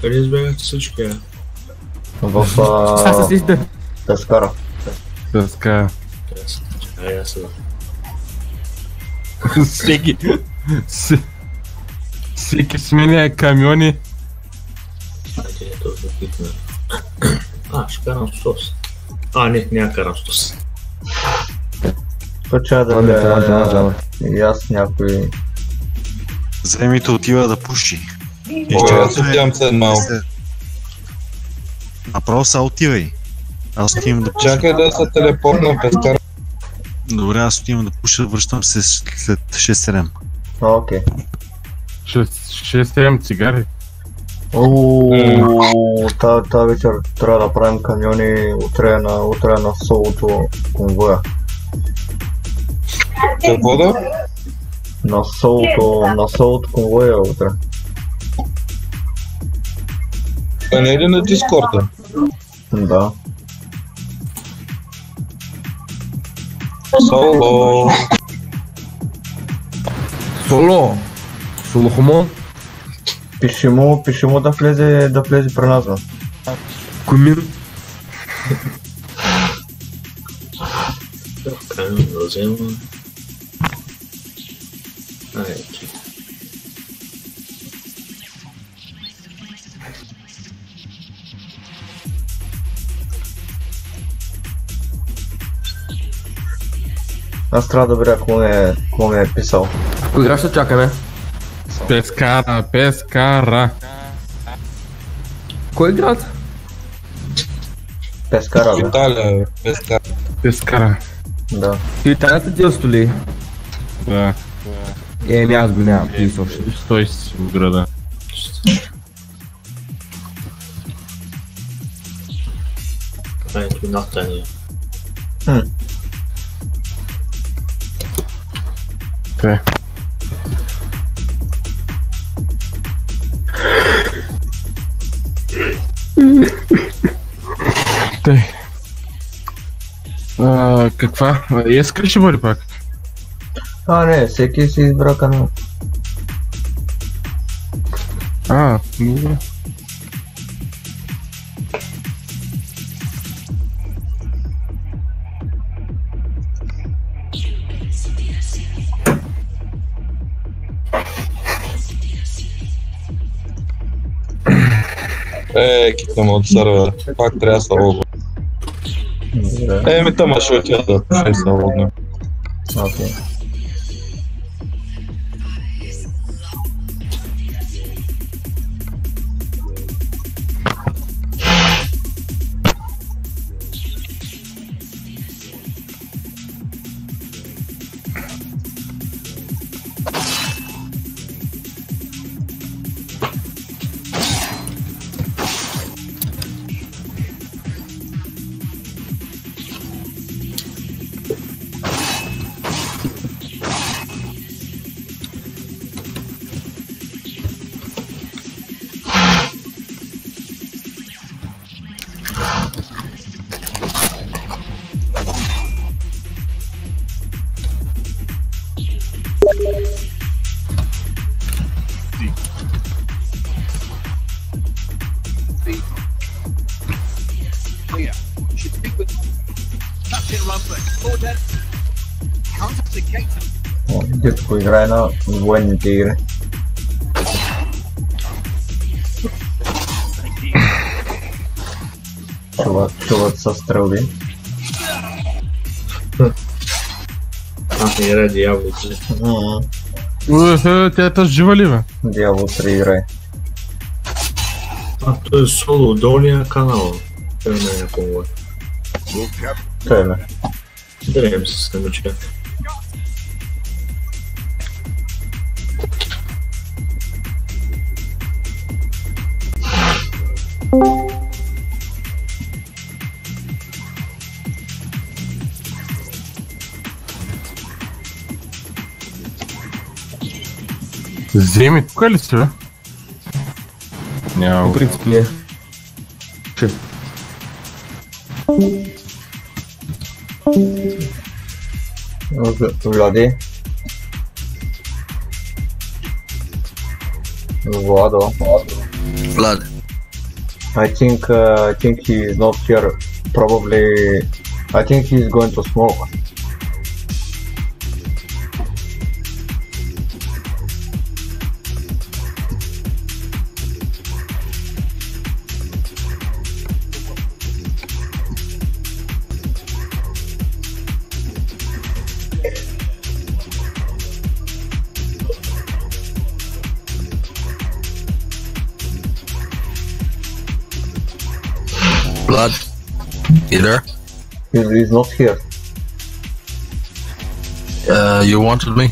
Къде избягахте всички, В Пескара. Пескара. Чакай, аз сега. Всеки сменя камиони. Айде, точно пикна. Ще карам стос. Няма карам стос. То чая да бе и аз някой... Вземите отива да пуши. Аз отивам след малко. Направо са отивай. Аз отивам да пуша. Чакай да се телепортна Пескара. Добре, аз отивам да пуша, връщам се след 6-7. Окей. 6-7 цигари. Тази вечер трябва да правим камиони утре на солото конвоя. Какво да? На солото конвоя утре. А не е ли на Дискорда? Да. Соло Солохомон. Пиши му да влезе при нас, бе. Кумин. Камен да взема. Айде. Аз трябва да видя какво ми е писал. Кой игра ще чакаме? Пескара. Кой град? Пескара, бе. Италия, Пескара. Да. Ти Италията детство ли? Да. Аз го нямам писал. Стой си в града. Айде, нахтания. Те. Те. Каква? Еска ли ще бъде пак? Не, всеки си избра канал. Добре. Китам от сервера. Пак трябва да са лого. Тъма ще отида да пише са логна. Окей. Дето играе на военните игри. Чуват са стрелби. Играе Дявол 3. Тя е тази жива ли, бе? Дявол 3 играе. Той е соло, долния канал. Той не е някого. Той бе. Дреем се с немечка. Вземи, тук ли си, бе? Няма. По принцип не. Влади. Владо. Blood. I think he is not here. Probably, I think he's going to smoke. Blood. You there? He's not here. You wanted me?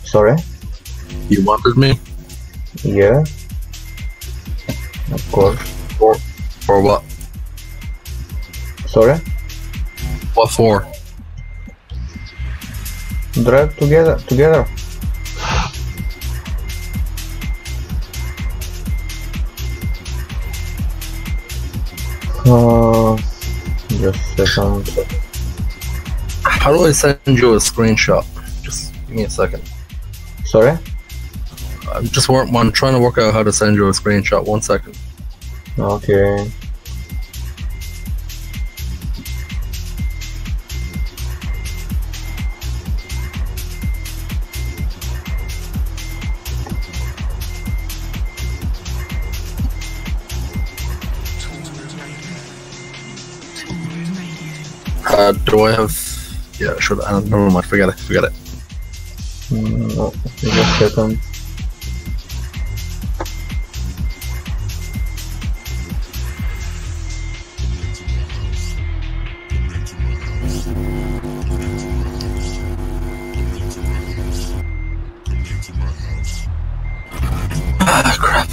Sorry? You wanted me? Yeah. Of course. For what? Sorry? What for? Drive together. Just a second. How do I send you a screenshot? Just give me a second. Sorry? I'm trying to work out how to send you a screenshot. 1 second. Okay. Do I have... Yeah, should I? Never mind, forget it. No, just a second. Ah, crap.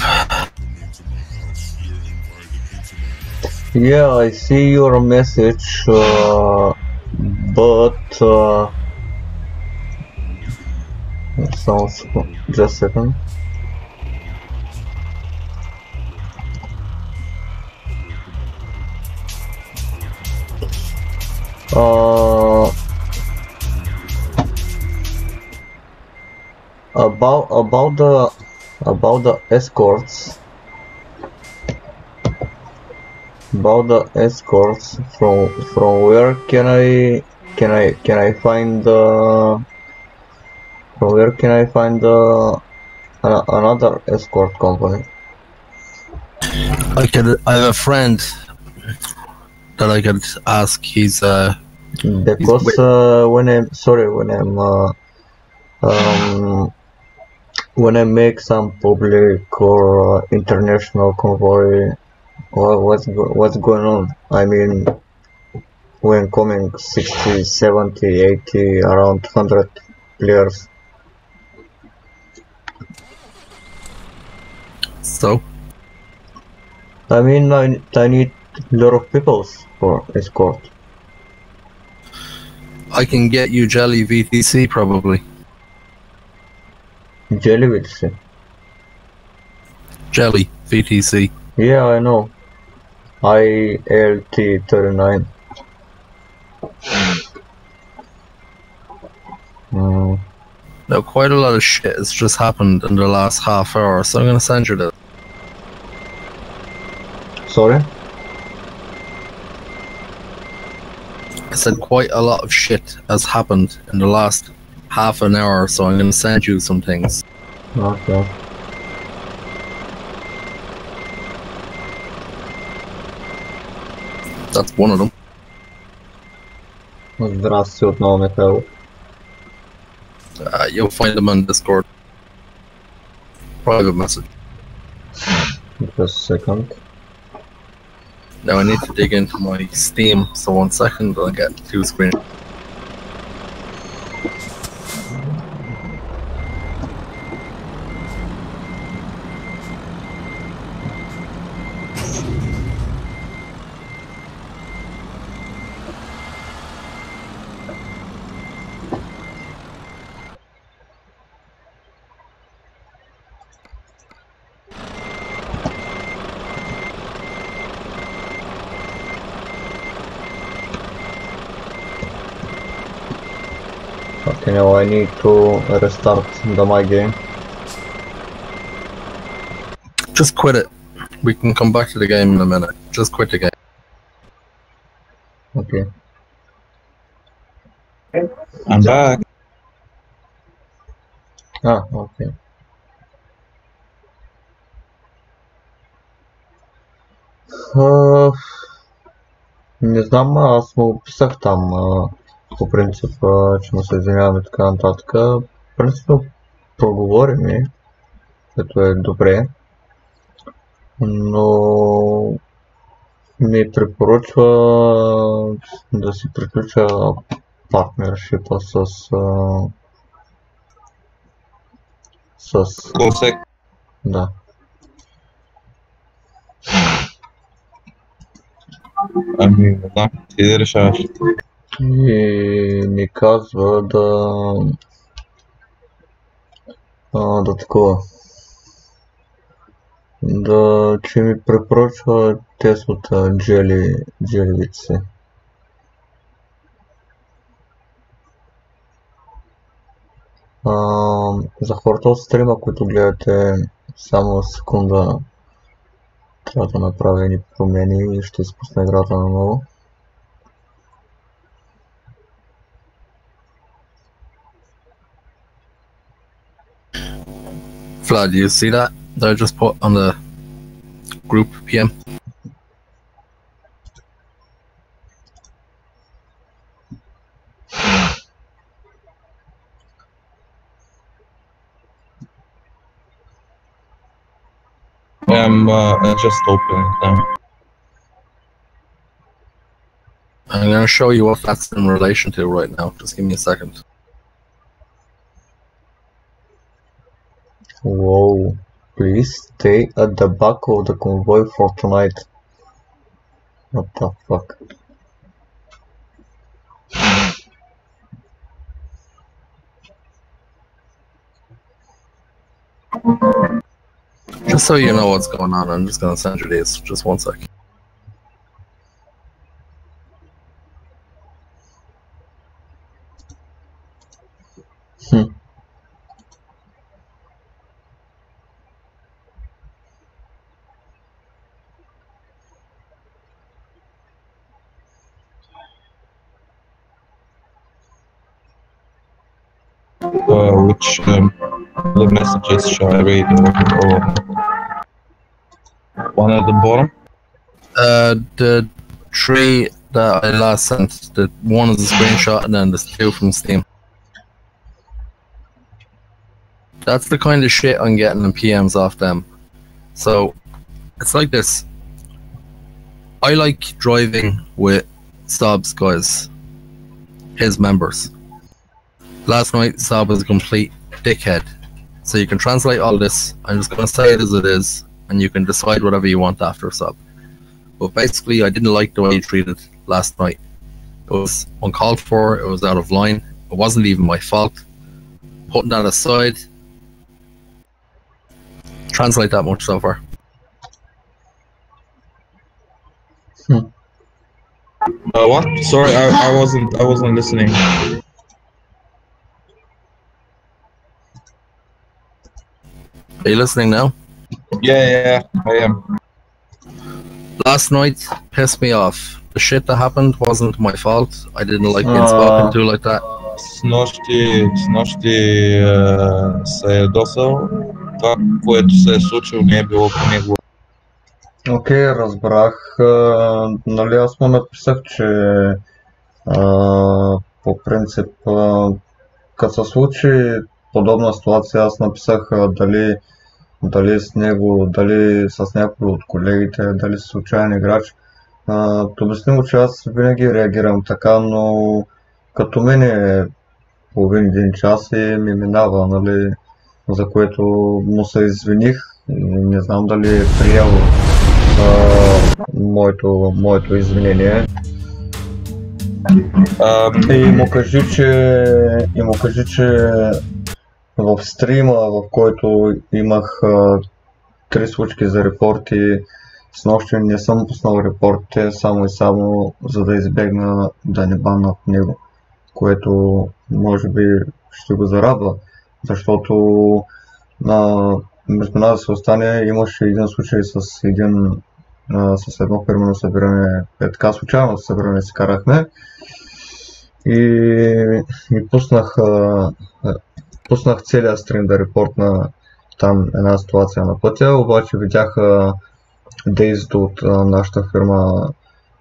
Yeah, I see your message, but it sounds just a second. About the escorts. About the escorts, from where can I find the another escort company? I have a friend that I could ask. Because when I make some public or international convoy, what's going on? I mean, when coming 60, 70, 80, around 100 players. So? I mean, I need a lot of people for escort. I can get you Jelly VTC probably. Jelly VTC? Jelly VTC. Yeah, I know. ILT39. Now, quite a lot of shit has just happened in the last half hour, so I'm gonna send you this. Sorry? I said quite a lot of shit has happened in the last half an hour, so I'm gonna send you some things. Okay. That's one of them. Здравствуйте отново, Михаил. You'll find them on Discord. Private message. Just a second. Now I need to dig into my Steam, so 1 second, I'll get 2 screens. Okay, now I need to restart my game. Just quit it. We can come back to the game in a minute. Just quit the game. Okay. I'm back. Okay. Не знам, аз му описах там по принцип, че му се извинявам и така нататък. Принципно проговорим и, което е добре, но ми препоръчва да си приключа партнершипа с Косек. да. Ами, не знам, ти да решаваш. И ми казва да такова. Че ми препоръчва Теслата джеливици. За хората от стрима, които гледате, само секунда трябва да направя едни промени и ще изпусна играта наново. Vlad, do you see that I just put on the group PM? I just opened it now. I'm going to show you what that's in relation to right now. Just give me a second. Whoa, please stay at the back of the convoy for tonight. What the fuck? Just so you know what's going on, I'm just going to send you these. Just one sec. Which the messages shall I read or one at the bottom? The three that I last sent, the one is a screenshot and then there's two from Steam. That's the kind of shit I'm getting in PMs off them. So, it's like this. I like driving with Sob's guys, his members. Last night, Sob was a complete dickhead. So you can translate all this. I'm just going to say it as it is, and you can decide whatever you want after Sob. But basically, I didn't like the way he treated last night. It was uncalled for, it was out of line, it wasn't even my fault. Putting that aside, translate that much so far. What? Sorry, I wasn't listening. Are you listening now? Yeah, I am. Last night pissed me off. The shit that happened wasn't my fault. I didn't like being spoken to like that. Снощи се е досъл. Това, което се е случило, не е било по него. Окей, разбрах. Нали аз му написах, че по принцип като се случи подобна ситуация, аз написах дали с него, дали с някой от колегите, дали с случайен играч. Обясни му, че аз винаги реагирам така, но като мене половин един час и ми минава, нали, за което му се извиних и не знам дали е приел моето извинение. И му кажи, че в стрима, в който имах 3 случки за репорти, снощи не съм пуснал репортите, само и само за да избегна да не баннат него, което може би ще го зарадва, защото между нас да се остане. Имаше един случай с едно фирмено събиране, така случайно събиране си карахме и пуснах целия стрим да репортна там една ситуация на пътя, обаче видяха действото от нашата фирма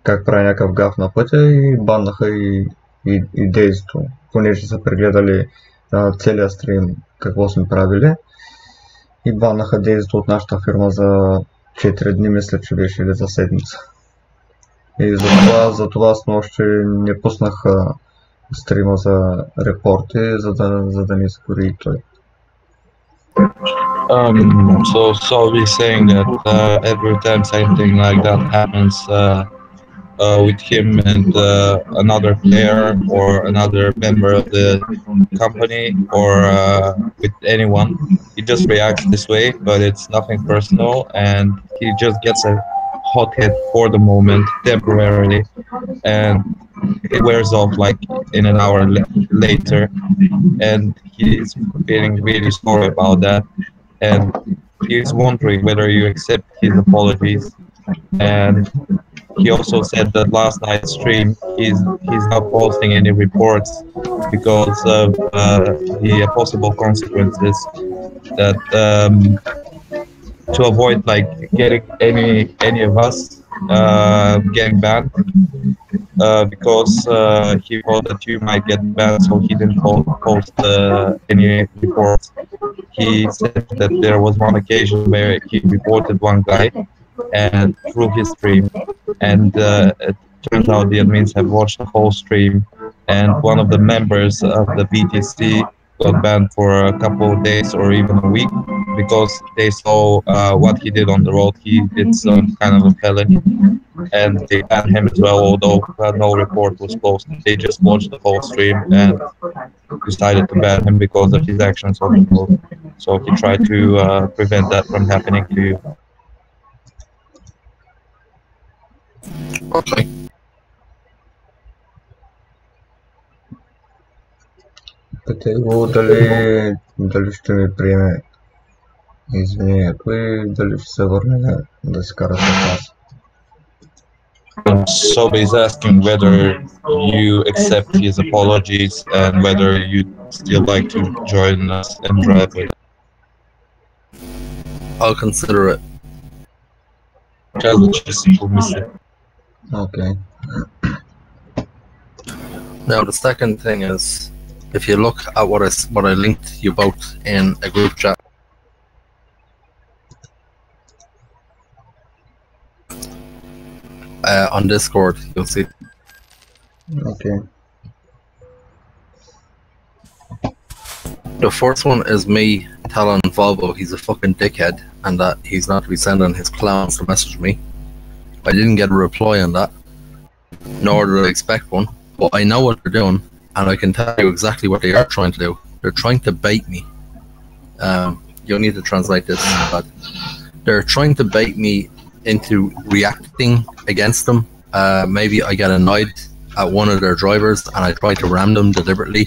как прави някакъв гаф на пътя и баннаха и действото, понеже са прегледали целия стрим какво сме правили и баннаха действото от нашата фирма за 4 дни, мисля, че беше, или за седмица. И затова с нощи не пуснах стрима за репорти, за да не изгори и той. So we're saying that every time something like that happens with him and another player or another member of the company or with anyone, he just reacts this way, but it's nothing personal, and he just gets a hot head for the moment, temporarily, and it wears off like in an hour later, and he's feeling really sorry about that, and he's wondering whether you accept his apologies. And he also said that last night's stream he's not posting any reports because of the possible consequences that to avoid like getting any of us getting banned because he thought that you might get banned, so he didn't post any reports. He said that there was one occasion where he reported one guy and through his stream, and it turns out the admins have watched the whole stream, and one of the members of the BTC got banned for a couple of days or even a week because they saw what he did on the road. He did some kind of a felony, and they banned him as well, although no report was posted. They just watched the whole stream and decided to ban him because of his actions on the road. So he tried to prevent that from happening to you. Okay. Питай го дали ще ми приеме извинението и дали ще се върне да си кара с нас. So he's asking whether you accept his apologies and whether you'd still like to join us and drive with. I'll consider it. Okay. Now the second thing is, if you look at what I linked you both in a group chat, on Discord, you'll see. Okay. The first one is me telling Volvo he's a fucking dickhead and that he's not to be sending his clowns to message me. I didn't get a reply on that, nor did I expect one, but I know what they're doing, and I can tell you exactly what they are trying to do. They're trying to bait me. You'll need to translate this, but they're trying to bait me into reacting against them. Maybe I get annoyed at one of their drivers and I try to ram them deliberately.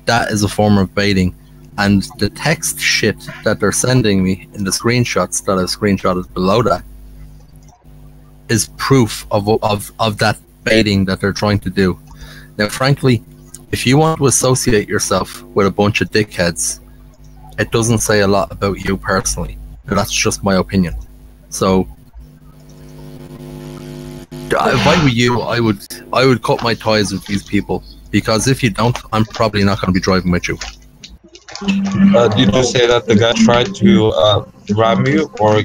That is a form of baiting. And the text shit that they're sending me in the screenshots that I've screenshotted below that is proof of that baiting that they're trying to do. Now, frankly, if you want to associate yourself with a bunch of dickheads, it doesn't say a lot about you personally. That's just my opinion. So, if I were you, I would cut my ties with these people, because if you don't, I'm probably not going to be driving with you. Did you say that the guy tried to ram you, or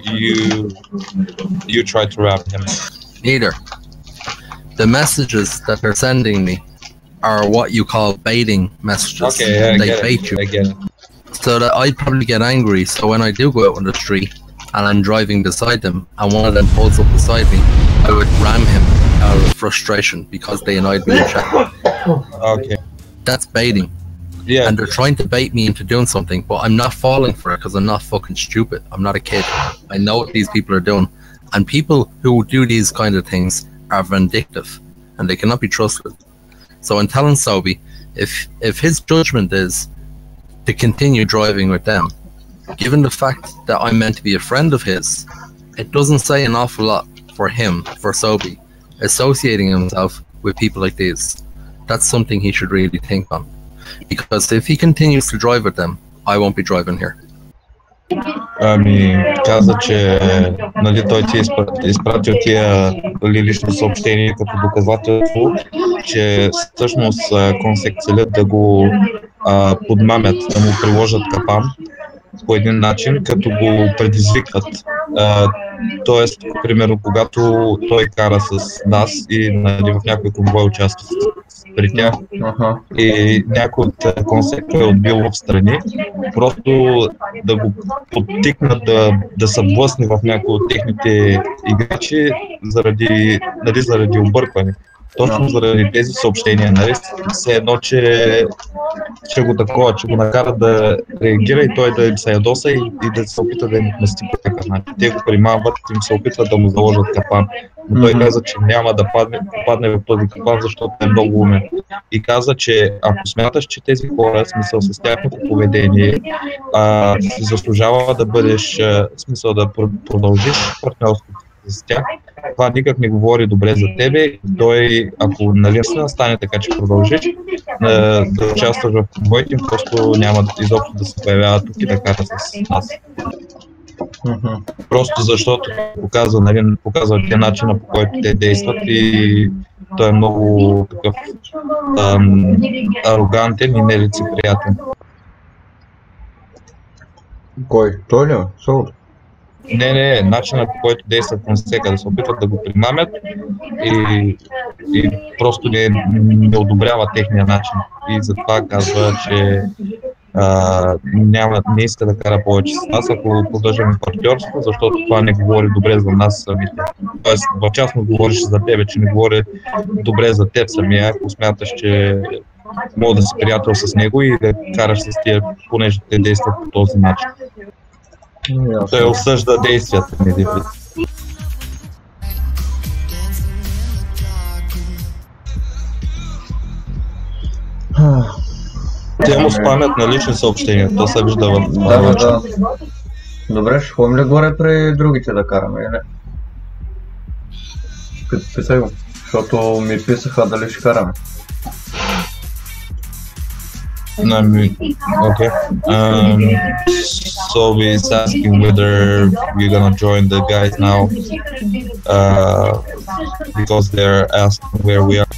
you tried to ram him? Neither. The messages that they're sending me are what you call baiting messages. Okay, yeah, they bait you. I get it. So that I'd probably get angry. So when I do go out on the street and I'm driving beside them and one of them pulls up beside me, I would ram him out of frustration because they annoyed me in chat. Okay. That's baiting. Yeah. And they're trying to bait me into doing something, but I'm not falling for it because I'm not fucking stupid. I'm not a kid. I know what these people are doing. And people who do these kind of things are vindictive and they cannot be trusted. So I'm telling Sobi, if his judgment is to continue driving with them, given the fact that I'm meant to be a friend of his, it doesn't say an awful lot for him, for Sobi, associating himself with people like these. That's something he should really think on. Because if he continues to drive with them, I won't be driving here. Ами, каза, че нали, той ти е изпратил тия лично съобщения като доказателство, че всъщност консек целят да го подмамят, да му приложат капан по един начин, като го предизвикват. Тоест, примерно, когато той кара с нас и нали, в някой конвой участва при тях и някой от консекта е отбил в страни, просто да го подтикнат да се блъсне в някой от техните играчи заради объркване. Точно заради тези съобщения, нали, все едно, че го накара да реагира и той да им се ядоса и да се опита да им отмести по такъв начин. Те го примамват и им се опитват да му заложат капан. Но той каза, че няма да падне в този капан, защото е много умен. И каза, че ако смяташ, че тези хора, смисъл с тяхното поведение, си заслужава да бъдеш, смисъл да продължиш партньорството с тях, това никак не говори добре за тебе. Той, ако нали стане така, че продължиш да участваш в конвоите, просто няма изобщо да се появява тук и да кара с нас. Просто защото показва тия начина, по който те действат и той е много такъв арогантен и нелицеприятен. Кой? Той ли? Сол? Не, начинът, по който действат консека, да се опитват да го примамят и просто не одобрява техния начин. И затова казва, че не иска да кара повече с нас, ако продължим партньорство, защото това не говори добре за нас самите. Тоест, в частност говориш за тебе, че не говори добре за теб самия, ако смяташ, че мога да си приятел с него и да караш с тия, понеже те действат по този начин. Той осъжда действията ми. Те му спамят на лични съобщения, то се вижда в това. Да. Добре, ще ходим ли горе при другите да караме, или? Писай го, защото ми писаха дали ще караме. Okay. So he's asking whether we're gonna join the guys now because they're asking where we are.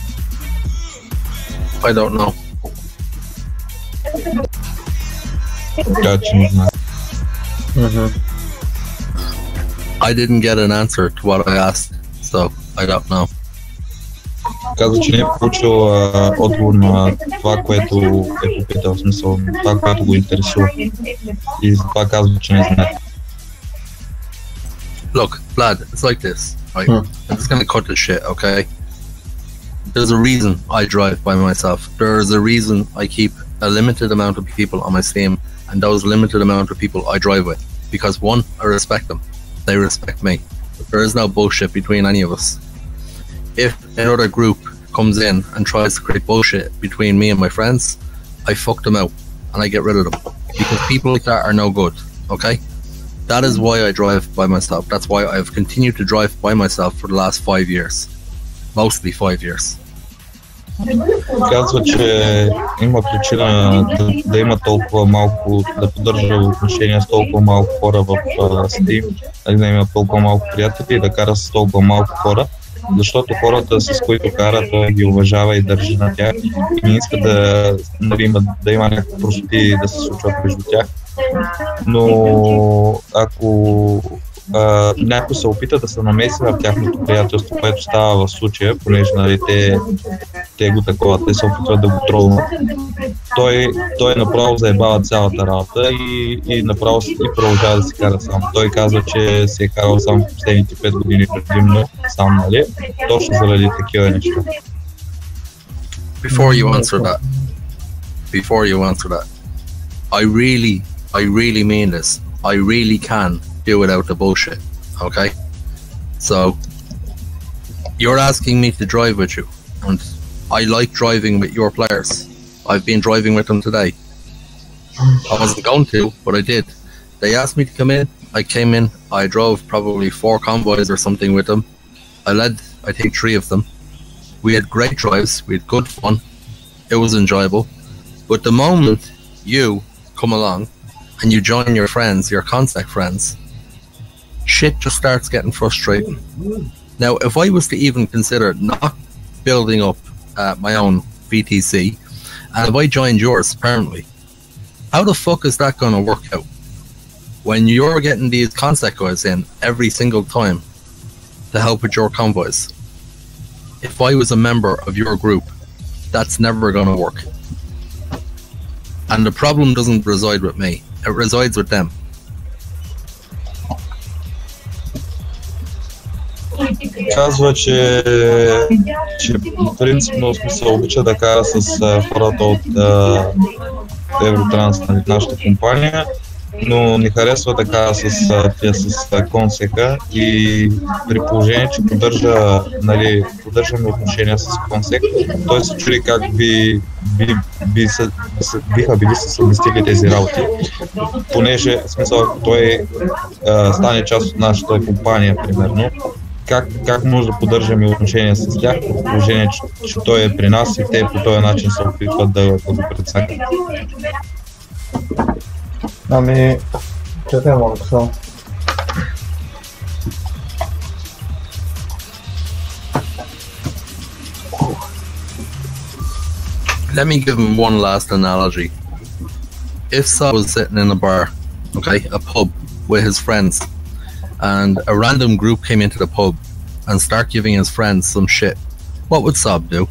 I don't know. Gotcha. I didn't get an answer to what I asked, so I don't know. Казва, че не е получил отговор на това, което е попитал, в смисъл, това, което го интересува. И затова казва, че не знае. Look, Vlad, it's like this, right? I'm just gonna cut this shit, okay? There's a reason I drive by myself. There's a reason I keep a limited amount of people on my team, and those limited amount of people I drive with. Because one, I respect them. They respect me. There is no bullshit between any of us. If another group comes in and tries to create bullshit between me and my friends, I fuck them out and I get rid of them. Because people like that are no good, okay? That is why I drive by myself. That's why I've continued to drive by myself for the last 5 years. Mostly 5 years. Казва, че има причина да има толкова малко, да поддържа отношения с толкова малко хора в Steam, да има толкова малко приятели и да кара с толкова малко хора, защото хората, с които кара, той ги уважава и държи на тях и не иска да има някакви простоти да се случва между тях. Но ако някой се опита да се намеси в тяхното приятелство, което става в случая, понеже нали, те го такова, те се опитват да го тролнат, той направо заебава цялата работа и направо и продължава да си кара сам. Той казва, че се е карал сам в последните 5 години предимно, сам, нали, точно заради такива неща. Before you answer that, I really mean this. I really can do without the bullshit, okay? So, you're asking me to drive with you, and I like driving with your players. I've been driving with them today. I wasn't going to, but I did. They asked me to come in. I came in. I drove probably 4 convoys or something with them. I led, I think, 3 of them. We had great drives. We had good fun. It was enjoyable. But the moment you come along and you join your friends, your contact friends, shit just starts getting frustrating. Now, if I was to even consider not building up my own VTC, and if I joined yours permanently, how the fuck is that going to work out? When you're getting these contact guys in every single time to help with your convoys. If I was a member of your group, that's never going to work. And the problem doesn't reside with me. It resides with them. Казва, че принципно смисъл обича да кара с хората от EuroTrans, нали, нашата компания, но не харесва да кара с консека и при положение, че поддържаме отношения с консек, той се чуди как биха били се съвместили тези работи, понеже смисъл той стане част от нашата компания, примерно. Как може да поддържаме отношения с тях, по положение, че той е при нас и те по този начин се опитват да го прецакат? Ами, чакай малко само. Let me give him one last analogy. If Saul was sitting in a bar, okay, a pub, with his friends, and a random group came into the pub and start giving his friends some shit, what would Saab do?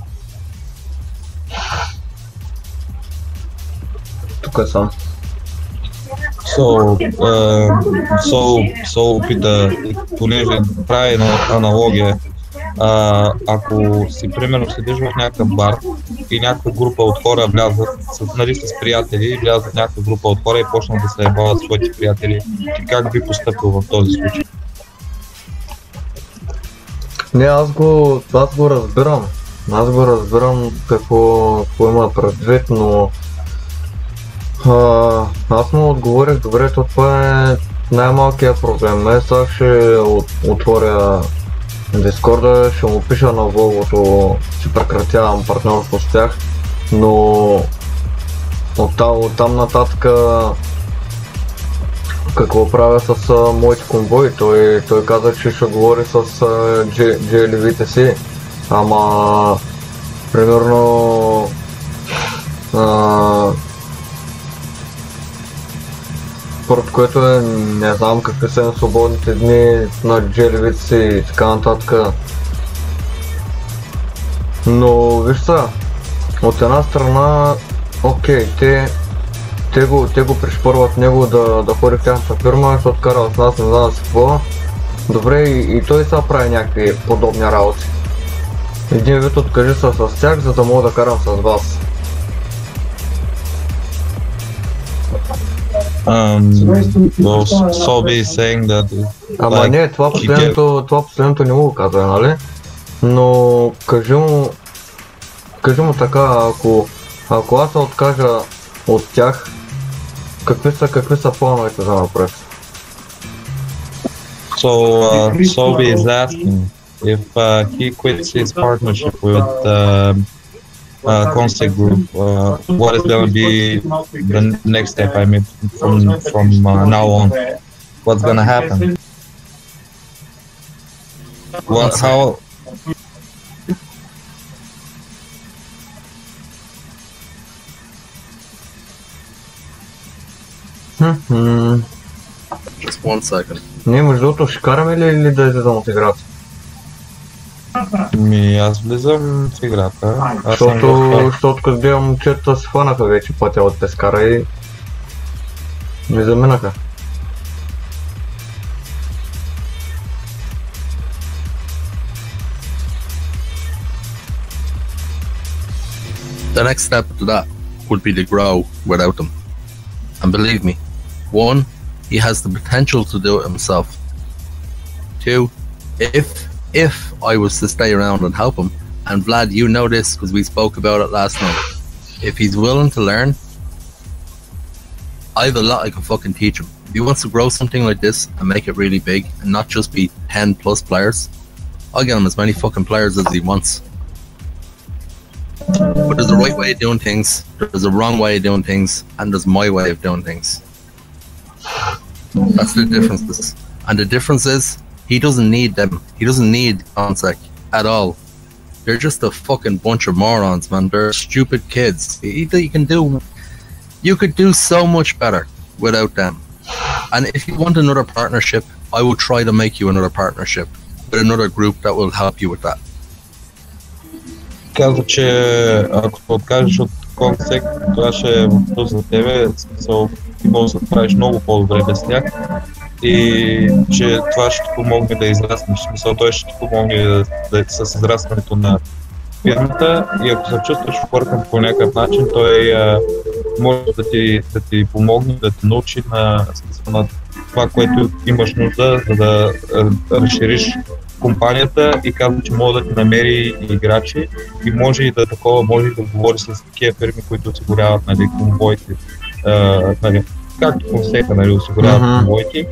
Тук съм. Опита, понеже прави аналогия, ако си примерно седиш в някакъв бар и някаква група от хора влязат с приятели, влязат някаква група от хора и почнат да се ебават своите приятели, ти как би постъпил в този случай? Не, аз го разбирам. Аз го разбирам какво има предвид, но аз му отговорих, добре, това е най-малкият проблем. Сега ще отворя Дискорда, ще му пиша на Волгото, че прекратявам партньорство с тях, но оттам нататък какво правя с моите конвои? Той каза, че ще говори с GLV-те си, ама примерно според което не знам какви са на свободните дни на GLV-те си и така нататък. Но виж са, от една страна, окей, те го пришпорват него да ходи в тяхната фирма, защото кара с нас, не знам си какво. Добре, и той сега прави някакви подобни работи. Един вид откажи се с тях, за да мога да карам с вас. Ама не, това последното не го казва, нали? Но кажи му така, ако аз се откажа от тях, какви са плановете за напред? Sobi is asking if he quits his partnership with Consec Group, what is going to be the next step? I mean, from now on, what's going to happen? How? Just 1 second. Ние между другото ще караме ли или да излезам от играта? Аз влизам в играта. Защото като гледам момчета се хванаха вече пътя от Тескара и ми заминаха. The next step to that would be to grow without them. And believe me, 1, he has the potential to do it himself. 2, if I was to stay around and help him, and Vlad, you know this because we spoke about it last night, if he's willing to learn, I have a lot I can fucking teach him. if he wants to grow something like this and make it really big and not just be 10 plus players, I'll get him as many fucking players as he wants. But there's a right way of doing things, there's a wrong way of doing things, and there's my way of doing things. That's the differences. And the difference is, he doesn't need them. He doesn't need Consec at all. They're just a fucking bunch of morons, man. They're stupid kids. You could do so much better without them. And if you want another partnership, I will try to make you another partnership with another group that will help you with that. Казва, че ако се откажеш от Consec, това ще е въпрос за тебе, в смисъл ти можеш да се правиш много по-добре без тях и че това ще ти помогне да израснеш, в смисъл той ще ти помогне с израстването на фирмата и ако се чувстваш въркан по някакъв начин, той може да ти помогне, да те научи на това, което имаш нужда, за да разшириш компанията и казва, че може да ти намери играчи и може и да говори с такива фирми, които осигуряват конвоите, както Консека осигуряват конвоите,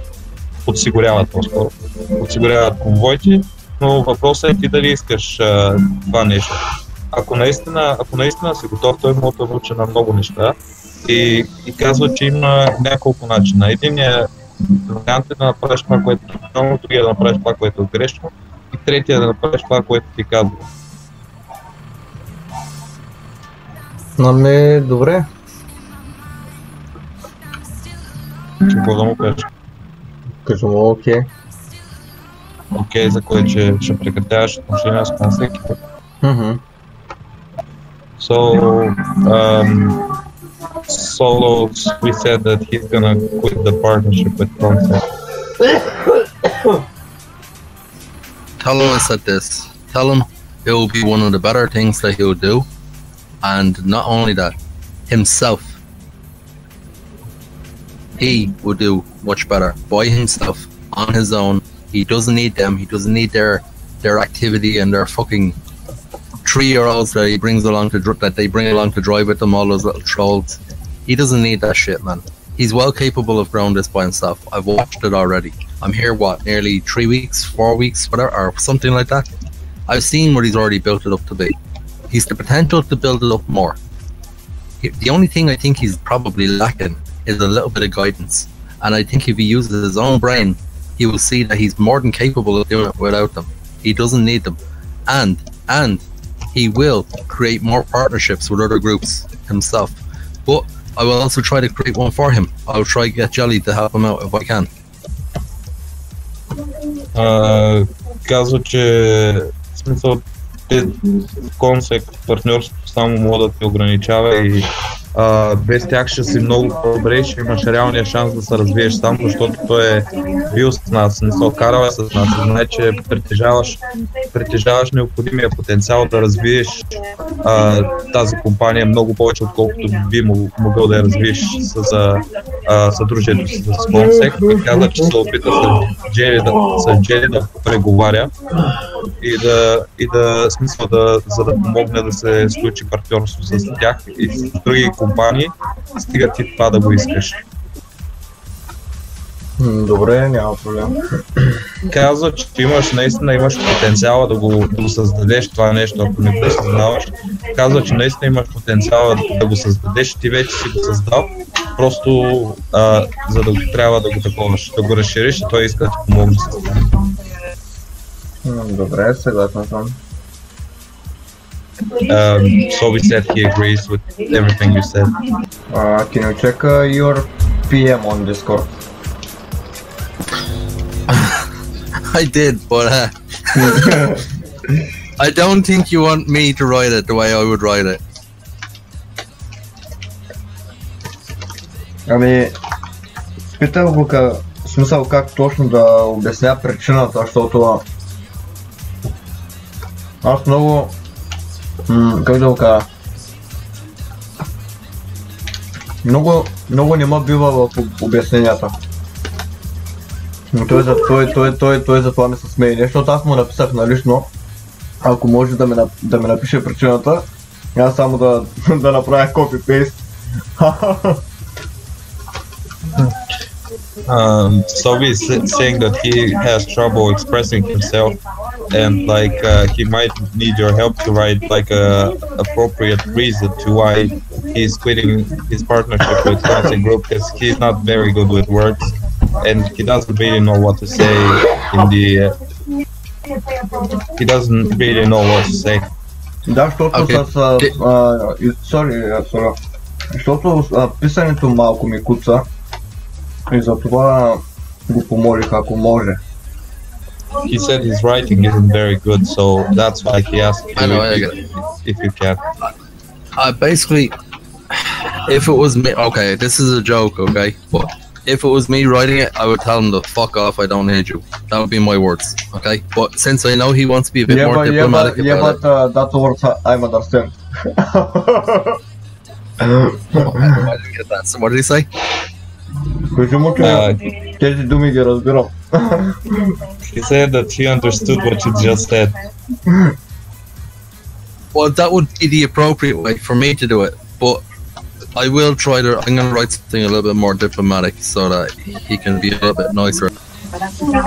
подсигуряват конвоите, но въпросът е ти дали искаш това нещо. Ако наистина си готов, той може да научи на много неща и казва, че има няколко начина. Единият вариант е да направиш това, което е правилно, другия да направиш това, което е грешно и третия да направиш това, което ти казва. Ами, добре. Какво да му кажеш? Кажу му окей. Окей, за кое, че ще прекратяваш отношения с Консеките. So, Solo, we said that he's gonna quit the partnership with Consec. Tell him I said this. Tell him it will be one of the better things that he will do, and not only that, himself. He will do much better by himself, on his own. He doesn't need them. He doesn't need their activity and their fucking 3-year-olds that he brings along that they bring along to drive with them, all those little trolls. He doesn't need that shit, man. He's well capable of growing this by himself. I've watched it already. I'm here, nearly 3 weeks, 4 weeks, whatever, or something like that. I've seen what he's already built it up to be. He's the potential to build it up more. The only thing I think he's probably lacking is a little bit of guidance. And I think if he uses his own brain, he will see that he's more than capable of doing it without them. He doesn't need them. And he will create more partnerships with other groups himself. But I will also try to create one for him. I'll try to get Jelly to help him out if I can. Казва, че в смисъл Consec партньорството само може да те ограничава и без тях ще си много по-добре и ще имаш реалния шанс да се развиеш сам, защото той е бил с нас, не се окарал е с нас, знае, че притежаваш необходимия потенциал да развиеш тази компания много повече, отколкото би могъл да я развиеш с съдружието си с Consec. И каза, че се опита с Джери да преговаря и да смисъл за да помогне да се случи партньорство с тях и с други компании, стига ти това да го искаш. Добре, няма проблем. Казва, че наистина имаш потенциала да го създадеш това нещо, ако не го създаваш. Казва, че наистина имаш потенциала да го създадеш, ти вече си го създал, просто за да трябва да го разшириш и той иска да ти помогне с това. Добре, съгласен съм. So we said he agrees with everything you said. Can you check your PM on Discord? I did, but I don't think you want me to write it the way I would write it. Ами, питах го смисъл как точно да обясня причината, защото аз много, как да го кажа, много не ме бива в обясненията. Той за това ми се смее, защото аз му написах налично, ако може да ми напише причината, аз само да направя копи-пейст. So he's saying that he has trouble expressing himself, and like he might need your help to write like a appropriate reason to why he's quitting his partnership with Concept Group, because he's not very good with words, and he doesn't really know what to say in the. He doesn't really know what to say. Да, защото защото писането малко ми куца и затова го помолих, ако може. He said his writing isn't very good, so that's why he asked you if you can. Basically, if it was me, okay, this is a joke, okay, but if it was me writing it, I would tell him to fuck off, I don't need you. That would be my words, okay? But since I know he wants to be a bit more diplomatic about it. That's words I understand. I didn't get that. So what did he say? Кажи му, че тези думи ги разбирам. He said that he understood what you just said. Well, that would be the appropriate way for me to do it, but I will try to. I'm going to write something a little bit more diplomatic so that he can be a little bit nicer.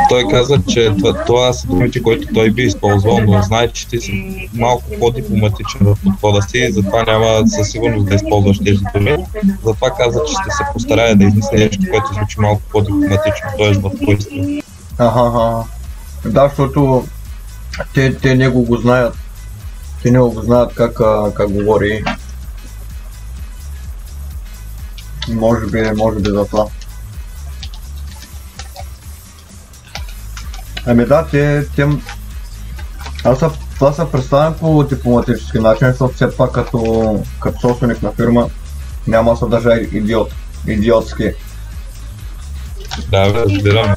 Той каза, че това са думите, които той би използвал, но знае, че ти си малко по-дипломатичен в подхода си и затова няма със сигурност да използваш тези думи. Затова каза, че ще се постарае да измисли нещо, което звучи малко по-дипломатично, т.е. в твой стил. Да, защото те не го знаят. Те не го знаят как говори. Може би за това. Ами да, това се представям по дипломатически начин, защото все пак като собственик на фирма няма да се държа идиотски. Да, разбирам.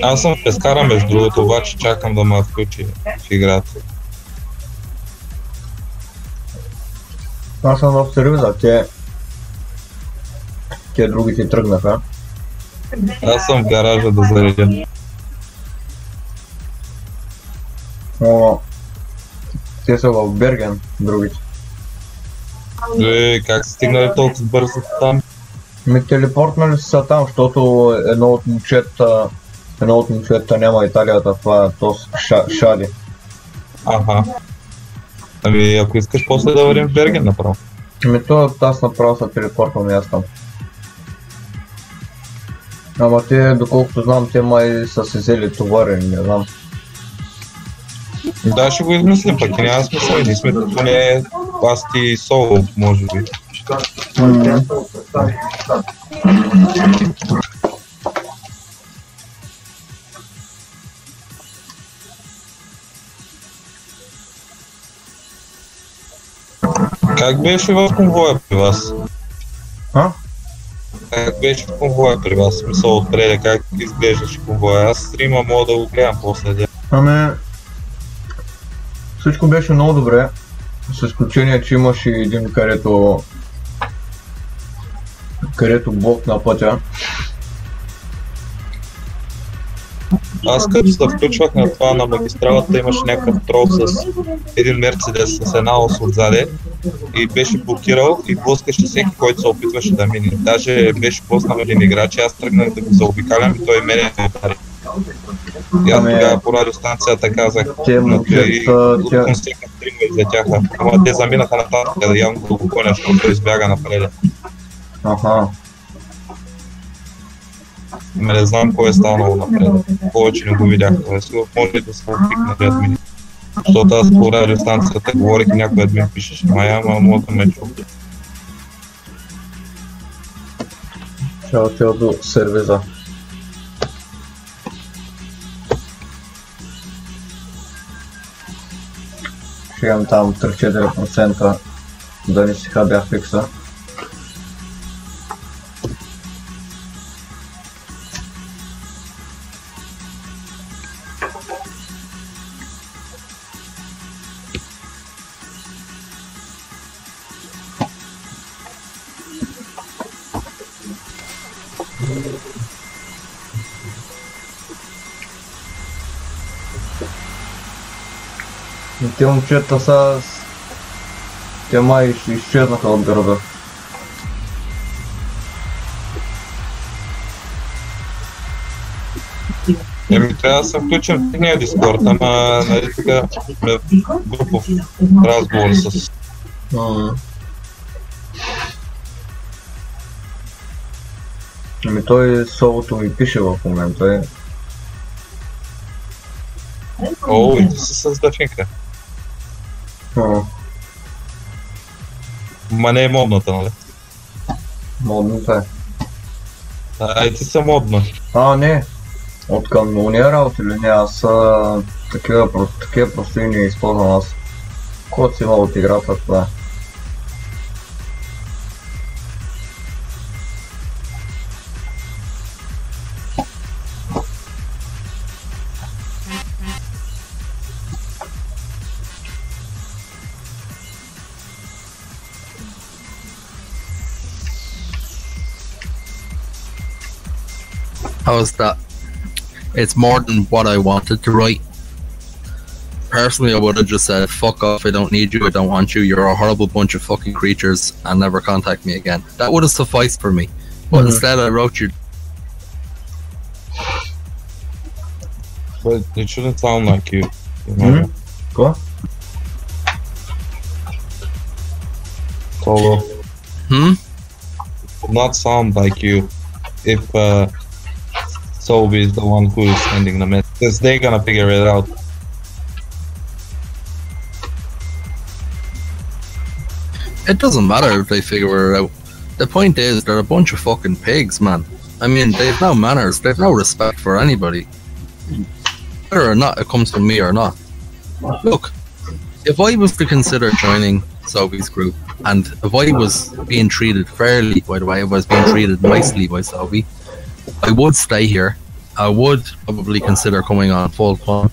Аз съм в пескара, между другото, обаче чакам да ме включи в играта. Аз съм в сервиза, те другите тръгнаха. Аз съм в гаража да заредя. Те са в Берген, другите. Как са стигнали толкова бързо там? Телепортнали са там, защото едно от момчета няма Италията, това то Шади. Аха. Ами ако искаш после да вървим в Берген направо. Аз направо се телепортвам и аз там. Ама те, доколкото знам, те май са си взели товари, не знам. Да, ще го измислим, пък и няма смисъл, и сме поне аз ти соло, може би. Как беше в конвоя при вас? Как беше в конвоя при вас? Смисъл отпреде, как изглеждаше конвоя? Аз стрима мога да го гледам после. Ами... Всичко беше много добре, с изключение, че имаше един, където блок на пътя. Аз като се включвах на това на магистралата, имаше някакъв трол с един Мерцедес с една ос отзаде и беше блокирал и блъскаше всеки, който се опитваше да мине. Даже беше блъснал един играч и аз тръгнах да го заобикалям и той мене ме удари. И аз тогава по радиостанцията казах, и конструктивно стрима излетяха. Ама те заминаха нататък да явно да го гоня, защото той избяга напред. Не знам кой е станало напред. Повече не го видях. Може да се опикна да админи. Защото аз по радиостанцията говорих и някой админ пишеше. Ама мога да ме чува. Ще отида до сервиза. Ще имам там 3-4% да не си хабя фикса. И те момчета са... Те май изчезнаха от града. Еми, трябва да съм включен в техния Дискорд, ама нали така групов разговор с... Ами той солото ми пише в момента, О, и ти си с дъфинка. Ма не е модната, нали? Модната е. Ай, ти са модна. Не. От към уния работа или не, аз такива прости не използвам аз. Код си има от играта, това е. How is that? It's more than what I wanted to write. Personally, I would have just said, fuck off, I don't need you, I don't want you, you're a horrible bunch of fucking creatures, and never contact me again. That would have sufficed for me. But instead I wrote you... But it shouldn't sound like you know? Какво? Solo. Hmm? It would not sound like you if Sobi is the one who is sending the message. Because they're gonna figure it out. It doesn't matter if they figure it out. The point is, they're a bunch of fucking pigs, man. I mean, they've no manners, they've no respect for anybody. Whether or not it comes from me or not. Look, if I was to consider joining Sobi's group, and if I was being treated fairly, by the way, if I was being treated nicely by Sobi, I would stay here. I would probably consider coming on full time,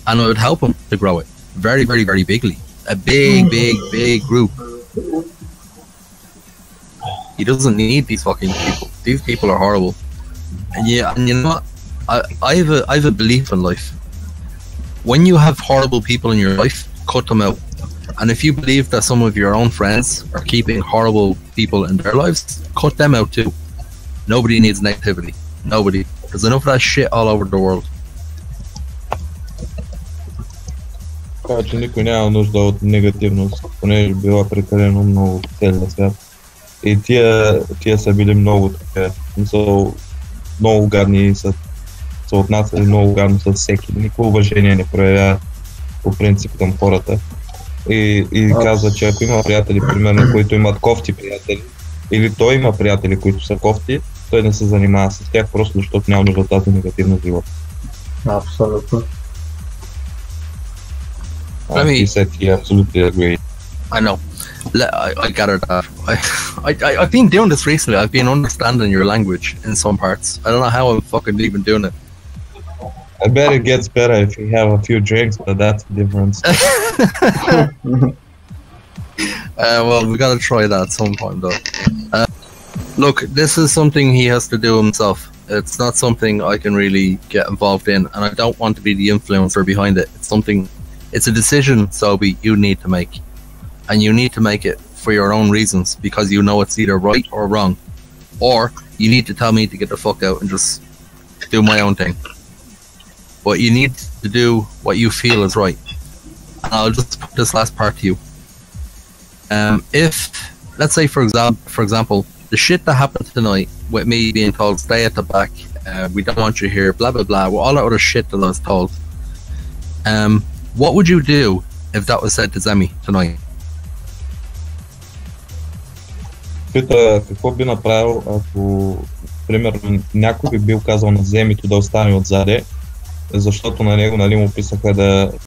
and I would help him to grow it very, very, very bigly. A big group. He doesn't need these fucking people. These people are horrible. And yeah, and you know what? I have a belief in life. When you have horrible people in your life, cut them out. And if you believe that some of your own friends are keeping horrible people in their lives, cut them out too. Nobody needs negativity. Nobody. There's enough of that shit all over the world. Така че никой няма нужда от негативност, понеже била прекалено много в целия свят. И тия са били много така, много гадни и са отнасяли много гадно с всеки. Никакво уважение не проявява по принцип към хората. И казва, че ако има приятели, примерно, които имат кофти приятели, или той има приятели, които са кофти, той не се занимава с тях, просто защото няма нужда от тази негативна живота. Абсолютно. He said he absolutely agreed. I know. I gathered that. I've been doing this recently. I've been understanding your language in some parts. I don't know how I'm fucking even doing it. I bet it gets better if you have a few drinks, but that's the difference. Well, we gotta try that at some point, though. Look, this is something he has to do himself. It's not something I can really get involved in, and I don't want to be the influencer behind it. It's a decision, Sobi, you need to make. And you need to make it for your own reasons, because you know it's either right or wrong. Or you need to tell me to get the fuck out and just do my own thing. But you need to do what you feel is right. And I'll just put this last part to you. If, let's say for example, the shit that happened tonight with me being told stay at the back, we don't want you here, blah blah blah, all that other shit that I was told. What would you do if that was said to Zemi tonight? Пита какво би направил, ако примерно някой би бил казал на Земито да остане отзаде, защото на него му писаха да